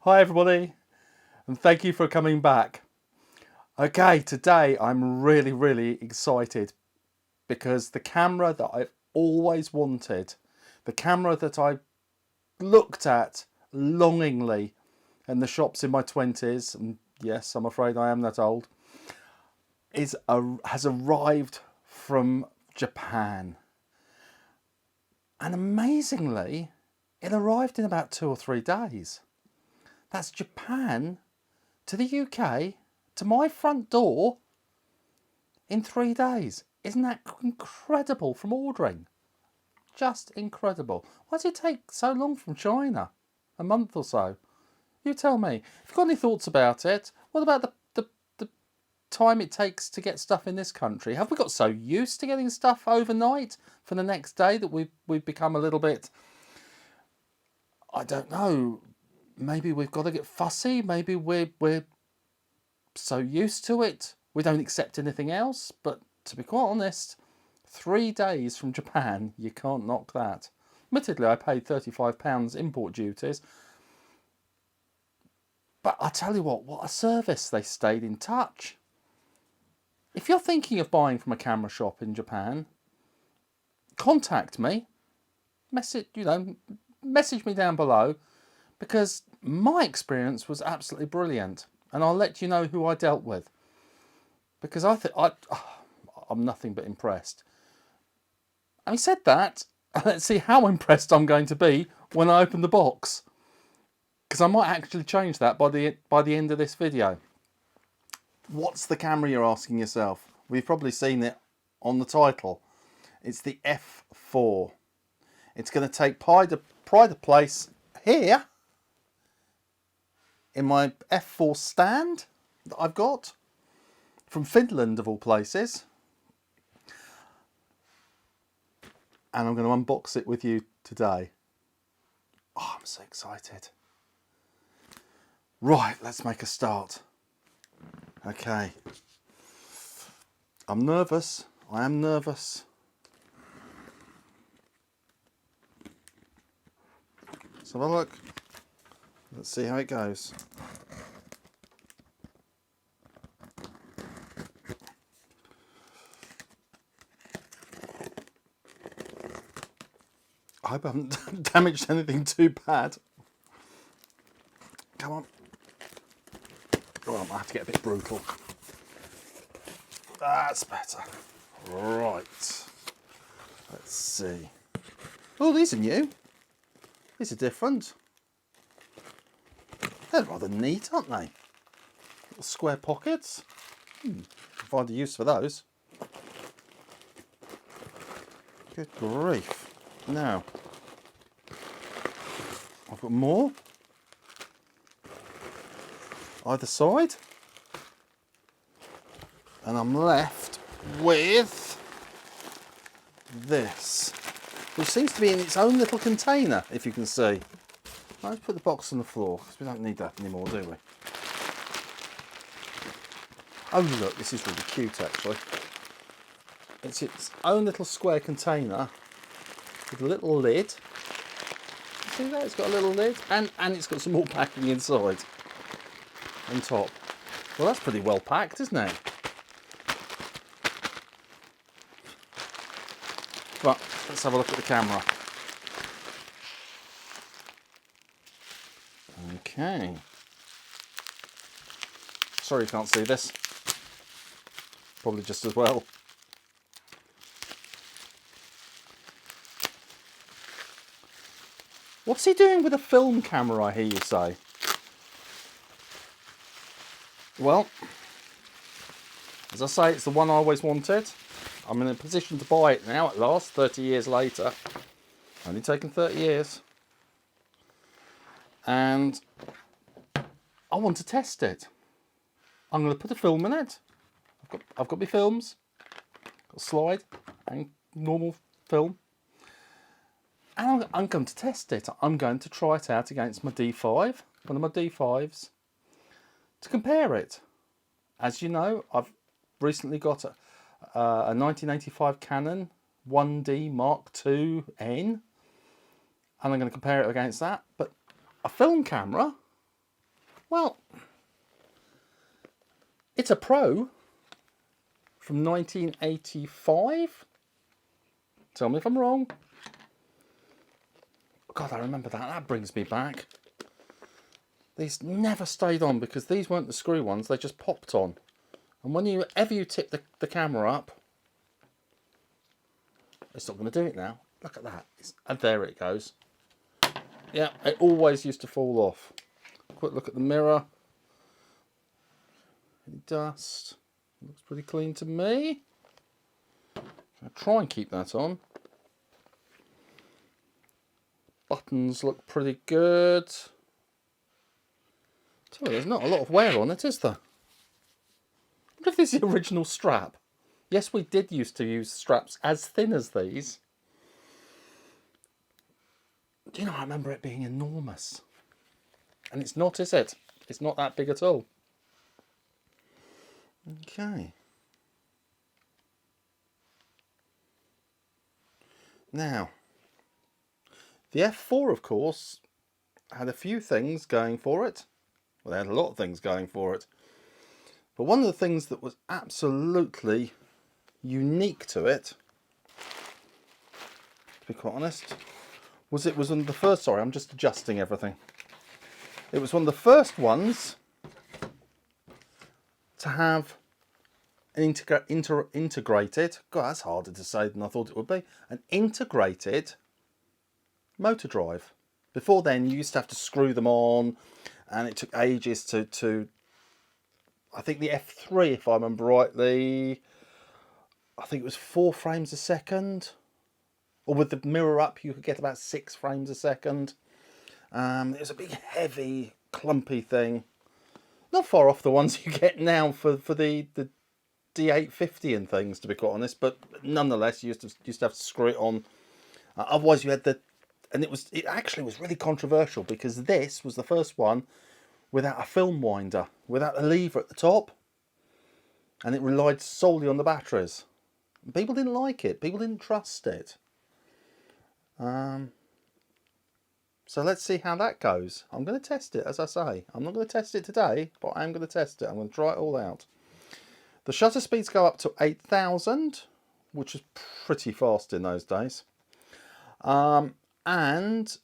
Hi everybody, and thank you for coming back. Okay, today I'm really excited because the camera that I've always wanted, the camera that I looked at longingly in the shops in my 20s, and yes, I'm afraid I am that old, has arrived from Japan. And amazingly, it arrived in about 2 or 3 days. That's Japan to the UK, to my front door, in 3 days. Isn't that incredible from ordering? Just incredible. Why does it take so long from China? A month or so? You tell me. If you've got any thoughts about it, what about the time it takes to get stuff in this country? Have we got so used to getting stuff overnight for the next day that we've become a little bit, I don't know, maybe we've got to get fussy, maybe we're so used to it we don't accept anything else. But to be quite honest, 3 days from Japan, you can't knock that. Admittedly, I paid £35 import duties, but I tell you what a service. They stayed in touch. If you're thinking of buying from a camera shop in Japan, contact me, message me down below, because my experience was absolutely brilliant, and I'll let you know who I dealt with, because I'm nothing but impressed. Having said that, let's see how impressed I'm going to be when I open the box, because I might actually change that by the end of this video. What's the camera, you're asking yourself? We've probably seen it on the title. It's the F4. It's going to take pride of place here in my F4 stand that I've got from Finland, of all places. And I'm going to unbox it with you today. Oh, I'm so excited. Right, let's make a start. Okay. I'm nervous. I am nervous. Let's have a look. Let's see how it goes. I hope I haven't damaged anything too bad. Come on. Oh, I might have to get a bit brutal. That's better. Right. Let's see. Oh, these are new. These are different. They're rather neat, aren't they? Little square pockets. Find a use for those. Good grief. Now, I've got more either side, and I'm left with this, which seems to be in its own little container, if you can see. Let's put the box on the floor, because we don't need that anymore, do we? Oh look, this is really cute actually. It's its own little square container with a little lid. See that? It's got a little lid, and it's got some more packing inside on top. Well, that's pretty well packed, isn't it? Right, let's have a look at the camera. Okay. Sorry you can't see this. Probably just as well. What's he doing with a film camera, I hear you say? Well, as I say, it's the one I always wanted. I'm in a position to buy it now at last, 30 years later. Only taken 30 years. And I want to test it. I'm going to put a film in it. I've got my films. Got a slide and normal film. And I'm going to test it. I'm going to try it out against my D5, one of my D5s, to compare it. As you know, I've recently got a 1985 Canon 1D Mark II N, and I'm going to compare it against that. But a film camera, Well, it's a Pro from 1985. Tell me if I'm wrong. God, I remember that. That brings me back. These never stayed on because these weren't the screw ones. They just popped on. And whenever you tip the camera up, it's not going to do it now. Look at that. And there it goes. Yeah, it always used to fall off. Quick look at the mirror. Any dust. Looks pretty clean to me. I'll try and keep that on. Buttons look pretty good. So there's not a lot of wear on it, is there? I wonder if this is the original strap. Yes, we did used to use straps as thin as these. Do you know, I remember it being enormous. And it's not, is it? It's not that big at all. Okay. Now, the F4, of course, had a few things going for it. Well, they had a lot of things going for it. But one of the things that was absolutely unique to it, to be quite honest, was it was one of the first, sorry, I'm just adjusting everything. It was one of the first ones to have an integrated, God, that's harder to say than I thought it would be, an integrated motor drive. Before then, you used to have to screw them on, and it took ages to I think the F3, if I remember rightly, I think it was 4 frames a second. Or with the mirror up, you could get about 6 frames a second. It was a big, heavy, clumpy thing. Not far off the ones you get now for the D850 and things, to be quite honest. But nonetheless, you used to have to screw it on. Otherwise, you had and it actually was really controversial because this was the first one without a film winder, without a lever at the top, and it relied solely on the batteries. People didn't like it. People didn't trust it. So let's see how that goes. I'm going to test it, as I say. I'm not going to test it today, but I am going to test it. I'm going to try it all out. The shutter speeds go up to 8,000, which is pretty fast in those days. And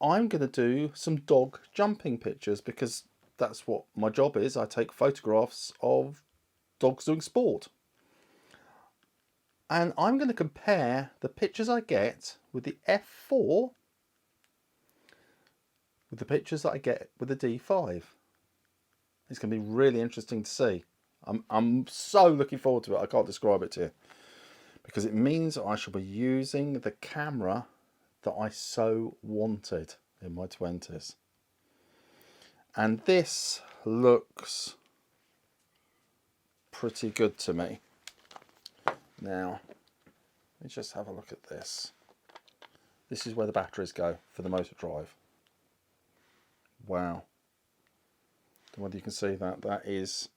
I'm going to do some dog jumping pictures because that's what my job is. I take photographs of dogs doing sport. And I'm going to compare the pictures I get with the F4 with the pictures that I get with the D5. It's going to be really interesting to see. I'm so looking forward to it. I can't describe it to you. Because it means I shall be using the camera that I so wanted in my 20s. And this looks pretty good to me. Now, let's just have a look at this. This is where the batteries go for the motor drive. Wow. Don't know whether you can see that. That is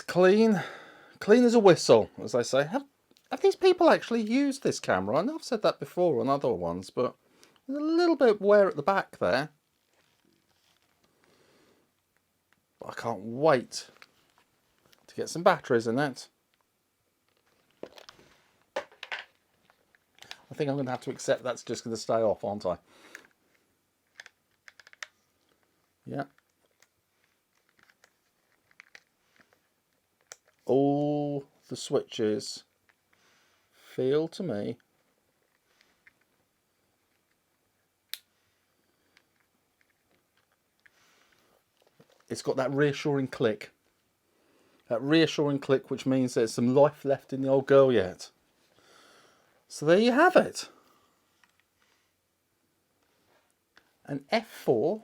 clean. Clean as a whistle, as they say. Have these people actually used this camera? I know I've said that before on other ones, but there's a little bit of wear at the back there. But I can't wait to get some batteries in it. I think I'm going to have to accept that's just going to stay off, aren't I? Yeah. All the switches feel to me it's got that reassuring click. That reassuring click, which means there's some life left in the old girl yet. So there you have it. An F4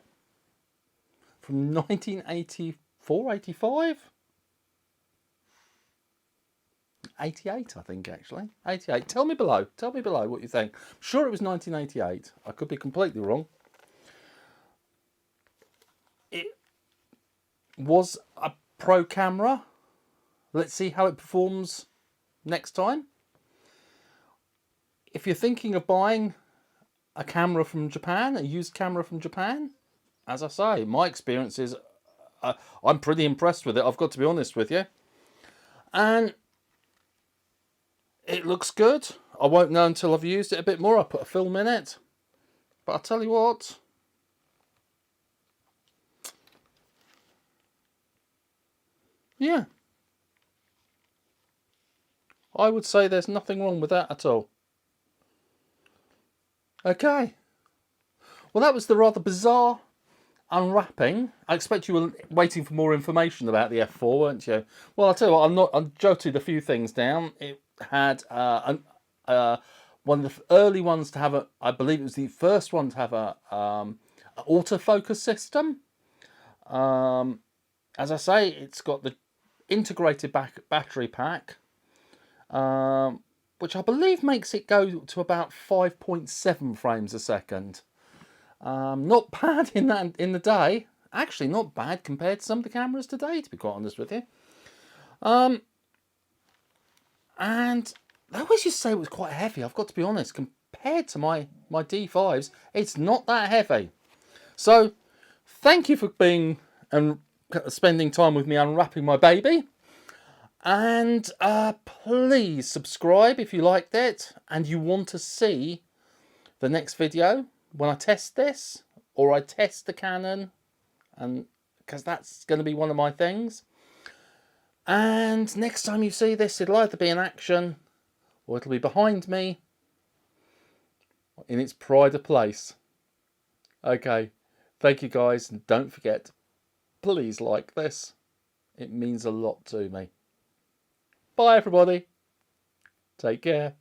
from 1984, 85? 88, I think, actually. 88. Tell me below what you think. I'm sure it was 1988. I could be completely wrong. It was a pro camera. Let's see how it performs next time. If you're thinking of buying a camera from Japan, a used camera from Japan, as I say, my experience is I'm pretty impressed with it. I've got to be honest with you. And it looks good. I won't know until I've used it a bit more. I'll put a film in it. But I'll tell you what. Yeah. I would say there's nothing wrong with that at all. Okay. Well, that was the rather bizarre unwrapping. I expect you were waiting for more information about the F4, weren't you? Well, I'll tell you what, I jotted a few things down. It had one of the early ones to have I believe it was the first one to have a autofocus system. As I say, it's got the integrated battery pack, which I believe makes it go to about 5.7 frames a second. Not bad in the day. Actually, not bad compared to some of the cameras today, to be quite honest with you. And I always used to say it was quite heavy. I've got to be honest. Compared to my D5s, it's not that heavy. So, thank you for being and spending time with me unwrapping my baby. And please subscribe if you liked it and you want to see the next video when I test this, or I test the Canon, and because that's going to be one of my things. And next time you see this, it'll either be in action or it'll be behind me in its pride of place. Okay, thank you guys, and don't forget, please like this. It means a lot to me. Bye everybody. Take care.